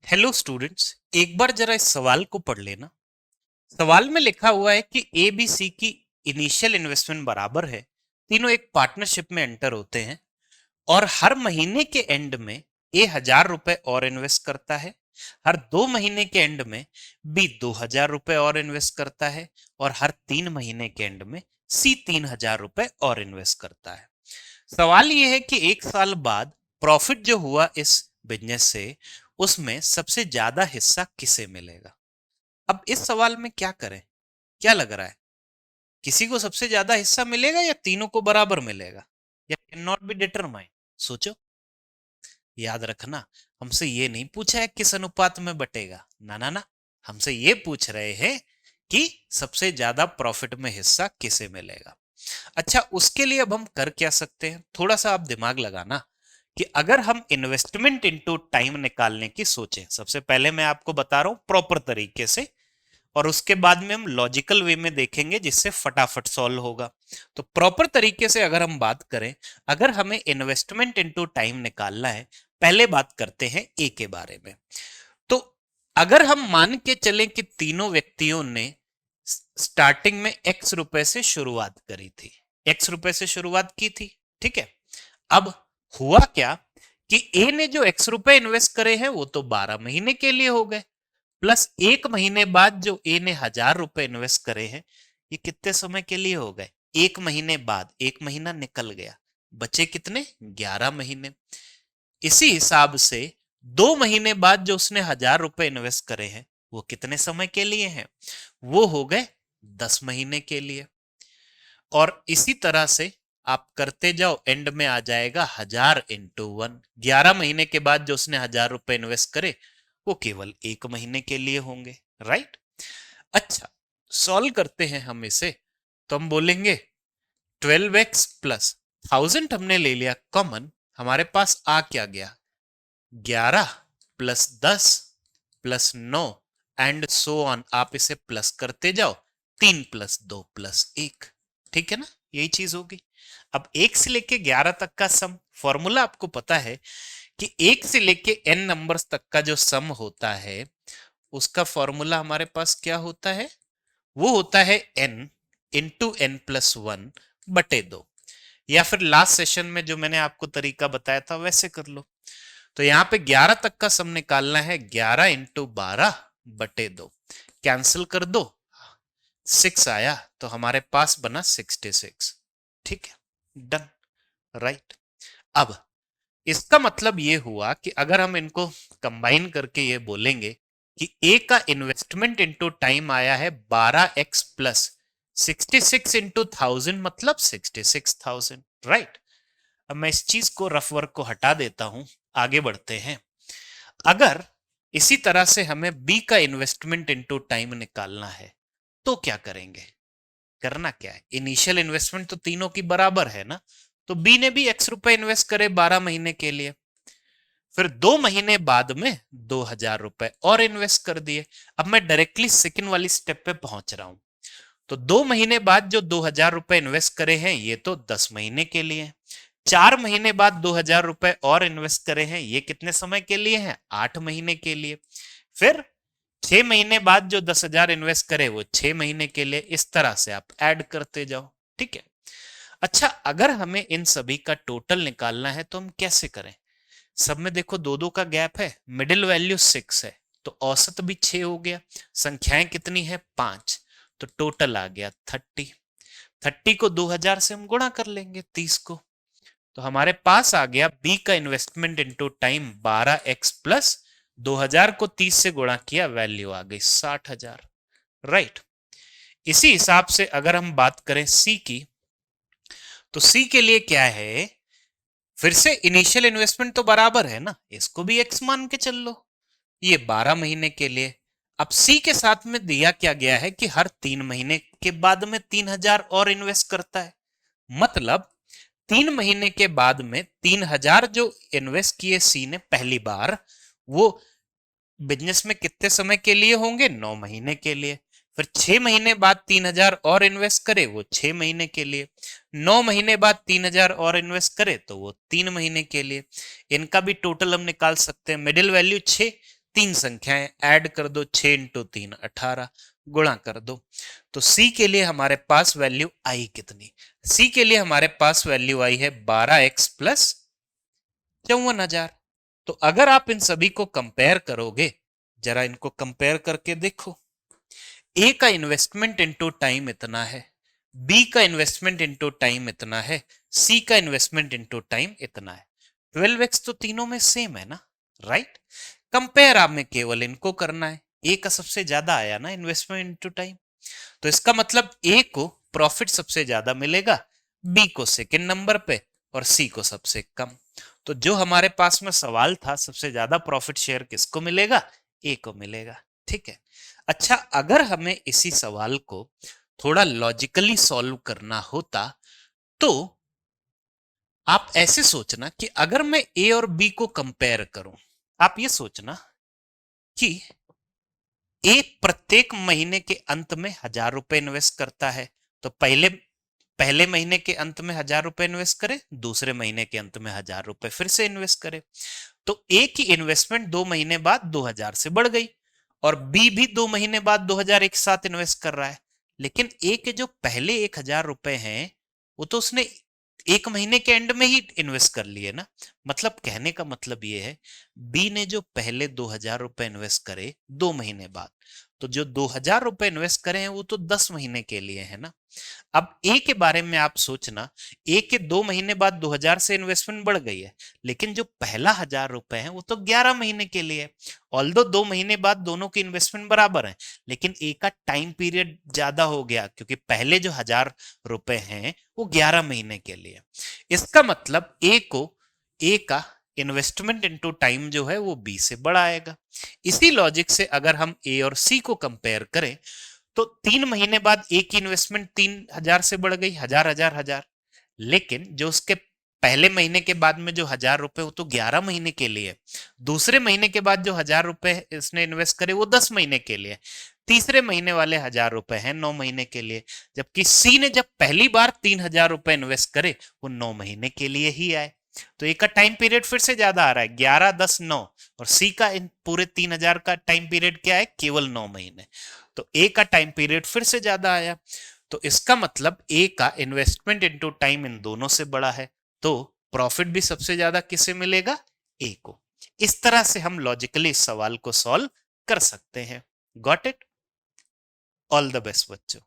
Hello students, एक बार जरा इस सवाल को पढ़ लेना। सवाल में लिखा हुआ है कि ए बी सी की इनिशियल इन्वेस्टमेंट बराबर है। तीनों एक पार्टनरशिप में एंटर होते हैं और हर महीने के एंड में ए 1,000 रुपए और इन्वेस्ट करता है। हर 2 महीने के एंड में बी 2,000 रुपए और इन्वेस्ट करता है और हर 3 महीने के एंड में सी 3,000 रुपए और इन्वेस्ट करता है। सवाल यह है कि 1 साल बाद प्रॉफिट जो हुआ इस बिजनेस से, उसमें सबसे ज्यादा हिस्सा किसे मिलेगा। अब इस सवाल में क्या करें, क्या लग रहा है? किसी को सबसे ज्यादा हिस्सा मिलेगा या तीनों को बराबर मिलेगा, या कैन नॉट बी डिटरमाइन। सोचो। याद रखना, हमसे ये नहीं पूछा है किस अनुपात में बटेगा, ना ना ना। हमसे ये पूछ रहे हैं कि सबसे ज्यादा प्रॉफिट में हिस्सा किसे मिलेगा। अच्छा, उसके लिए अब हम कर क्या सकते हैं, थोड़ा सा आप दिमाग लगाना कि अगर हम इन्वेस्टमेंट इनटू टाइम निकालने की सोचें, सबसे पहले मैं आपको बता रहा हूं प्रॉपर तरीके से, और उसके बाद में हम लॉजिकल वे में देखेंगे जिससे फटाफट सॉल्व होगा। तो प्रॉपर तरीके से अगर हम बात करें, अगर हमें इन्वेस्टमेंट इनटू टाइम निकालना है, पहले बात करते हैं ए के बारे में। तो अगर हम मान के चलें कि तीनों व्यक्तियों ने स्टार्टिंग में एक्स रुपए से शुरुआत करी थी, एक्स रुपए से शुरुआत की थी, ठीक है। अब हुआ क्या कि ए ने जो एक्स रुपए इन्वेस्ट करे हैं वो तो 12 महीने के लिए हो गए, प्लस 1 महीने बाद जो ए ने 1,000 रुपए इन्वेस्ट करे हैं, ये कितने समय के लिए हो गए? 1 महीने बाद, 1 महीना निकल गया, बचे कितने? 11 महीने। इसी हिसाब से 2 महीने बाद जो उसने 1,000 रुपए इन्वेस्ट करे हैं, वो कितने समय के लिए हैं? वो हो गए 10 महीने के लिए। और इसी तरह से आप करते जाओ, एंड में आ जाएगा 1,000 × 1। 11 महीने के बाद जो उसने 1,000 रुपए इन्वेस्ट करे, वो केवल 1 महीने के लिए होंगे, राइट। अच्छा, सॉल्व करते हैं हम इसे। तो हम बोलेंगे 12x प्लस 1000 हमने ले लिया कॉमन, हमारे पास आ क्या गया? 11 plus 10 plus 9 and so on, आप इसे प्लस करते जाओ। 3 प्लस 2 प्लस 1, ठीक है ना, यही चीज होगी। अब 1 से लेके 11 तक का सम, फॉर्मूला आपको पता है कि 1 से लेके n नंबर्स तक का जो सम होता है, उसका फॉर्मूला हमारे पास क्या होता है? वो होता है n इंटू n प्लस 1 बटे 2। या फिर लास्ट सेशन में जो मैंने आपको तरीका बताया था वैसे कर लो। तो यहाँ पे 11 तक का सम निकालना है, 11 × 12 बटे 2, कैंसिल कर दो, 6 आया, तो हमारे पास बना 66। ठीक है, डन, राइट। अब इसका मतलब ये हुआ कि अगर हम इनको कंबाइन करके ये बोलेंगे कि ए का इन्वेस्टमेंट इनटू टाइम आया है 12x प्लस 66 इंटू 1000, मतलब 66,000, राइट। अब मैं इस चीज को, रफ वर्क को हटा देता हूं, आगे बढ़ते हैं। अगर इसी तरह से हमें बी का इन्वेस्टमेंट इनटू टाइम निकालना है, तो क्या करेंगे? करना क्या है, इनिशियल इन्वेस्टमेंट तो तीनों की बराबर है ना। तो बी ने भी x रुपए इन्वेस्ट करे 12 महीने के लिए, फिर 2 महीने बाद में 2,000 रुपए और इन्वेस्ट कर दिए। अब मैं डायरेक्टली सेकंड वाली स्टेप पे पहुंच रहा हूं। तो 2 महीने बाद जो 2,000 रुपए इन्वेस्ट करे हैं, ये तो 10 महीने के लिए। 4 महीने बाद 2,000 रुपए और इन्वेस्ट करे हैं, ये कितने समय के लिए हैं? 8 महीने के लिए। फिर 6 महीने बाद जो 10,000 इन्वेस्ट करे, वो 6 महीने के लिए। इस तरह से आप ऐड करते जाओ, ठीक है। अच्छा, अगर हमें इन सभी का टोटल निकालना है तो हम कैसे करें? सब में देखो 2-2 का गैप है, मिडिल वैल्यू 6 है, तो औसत भी 6 हो गया। संख्याएं कितनी है? 5, तो टोटल आ गया 30। 30 को 2,000 से हम गुणा कर लेंगे, 30 को। तो हमारे पास आ गया बी का investment into time 12x plus 2,000 को 30 से गुणा किया, वैल्यू आ गई 60,000, राइट। इसी हिसाब से अगर हम बात करें सी की, तो सी के लिए क्या है? फिर से इनिशियल इन्वेस्टमेंट तो बराबर है ना, इसको भी एक्स मान के चल लो। ये 12 महीने के लिए। अब सी के साथ में दिया क्या गया है कि हर 3 महीने के बाद में 3,000 और इन्वेस्ट करता है। मतलब 3 महीने के बाद में 3,000 जो इन्वेस्ट किए सी ने पहली बार, वो बिजनेस में कितने समय के लिए होंगे? 9 महीने के लिए। फिर 6 महीने बाद 3,000 और इन्वेस्ट करे, वो 6 महीने के लिए। 9 महीने बाद 3,000 और इन्वेस्ट करे, तो वो 3 महीने के लिए। इनका भी टोटल हम निकाल सकते हैं, मिडिल वैल्यू 6, तीन संख्याएं ऐड कर दो, 6 इंटू 3 18, गुणा कर दो। तो सी के लिए हमारे पास वैल्यू आई कितनी? सी के लिए हमारे पास वैल्यू आई है 12x प्लस 54,000। तो अगर आप इन सभी को कंपेयर करोगे, जरा इनको कंपेयर करके देखो। ए का इन्वेस्टमेंट इनटू टाइम इतना है, बी का इन्वेस्टमेंट इनटू टाइम इतना है, सी का इन्वेस्टमेंट इनटू टाइम इतना है। 12x तो तीनों में सेम है ना, राइट? कंपेयर आप में केवल इनको करना है। ए का सबसे ज्यादा आया ना इन्वेस्टमेंट इनटू टाइम, तो इसका मतलब ए को प्रॉफिट सबसे ज्यादा मिलेगा, बी को सेकंड नंबर पे और सी को सबसे कम। तो जो हमारे पास में सवाल था, सबसे ज्यादा प्रॉफिट शेयर किसको मिलेगा? ए को मिलेगा। ठीक है। अच्छा, अगर हमें इसी सवाल को थोड़ा लॉजिकली सॉल्व करना होता तो आप ऐसे सोचना कि अगर मैं ए और बी को कंपेयर करूं, आप ये सोचना कि ए प्रत्येक महीने के अंत में 1,000 रुपए इन्वेस्ट करता है, तो पहले पहले महीने के अंत में 1,000 रुपए इन्वेस्ट करे, दूसरे महीने के अंत में 1,000 रुपए फिर से इन्वेस्ट करे। तो ए की इन्वेस्टमेंट 2 महीने बाद 2,000 से बढ़ गई, और बी भी 2 महीने बाद 2,000 एक साथ इन्वेस्ट कर रहा है। लेकिन ए के जो पहले 1,000 रुपए हैं, वो तो उसने एक महीने के एंड में ही इन्वेस्ट कर लिए ना। मतलब कहने का मतलब ये है, बी ने जो पहले 2,000 रुपए इन्वेस्ट करे 2 महीने बाद, तो जो 2,000 रुपए इन्वेस्ट करे हैं वो तो 10 महीने के लिए है ना। अब ए के बारे में आप सोचना, ए के 2 महीने बाद 2,000 से इन्वेस्टमेंट बढ़ गई है, लेकिन जो पहला 1,000 रुपए है वो तो 11 महीने के लिए है। ऑल्दो 2 महीने बाद दोनों की इन्वेस्टमेंट बराबर है, लेकिन ए का टाइम पीरियड ज्यादा हो गया, क्योंकि पहले जो 1,000 रुपए हैं वो 11 महीने के लिए। इसका मतलब ए का इन्वेस्टमेंट इनटू टाइम जो है वो बी से बड़ा आएगा। इसी लॉजिक से अगर हम ए और सी को कंपेयर करें, तो 3 महीने बाद एक की इन्वेस्टमेंट 3,000 से बढ़ गई, 1,000 लेकिन जो उसके पहले महीने के बाद में जो 1,000 रुपए वो तो 11 महीने के लिए, दूसरे महीने के बाद जो 1,000 रुपए इसने इन्वेस्ट करे वो 10 महीने के लिए, तीसरे महीने वाले 1,000 रुपए हैं 9 महीने के लिए। जबकि सी ने जब पहली बार 3,000 रुपए इन्वेस्ट करे वो 9 महीने के लिए ही आए। तो एक का टाइम पीरियड फिर से ज्यादा आ रहा है, 11 10 9, और सी का इन पूरे 3,000 का टाइम पीरियड क्या है? केवल 9 महीने। तो ए का टाइम पीरियड फिर से ज्यादा आया, तो इसका मतलब ए का इन्वेस्टमेंट इनटू टाइम इन दोनों से बड़ा है, तो प्रॉफिट भी सबसे ज्यादा किसे मिलेगा? ए को। इस तरह से हम लॉजिकली इस सवाल को सॉल्व कर सकते हैं। Got it? All the best बच्चों।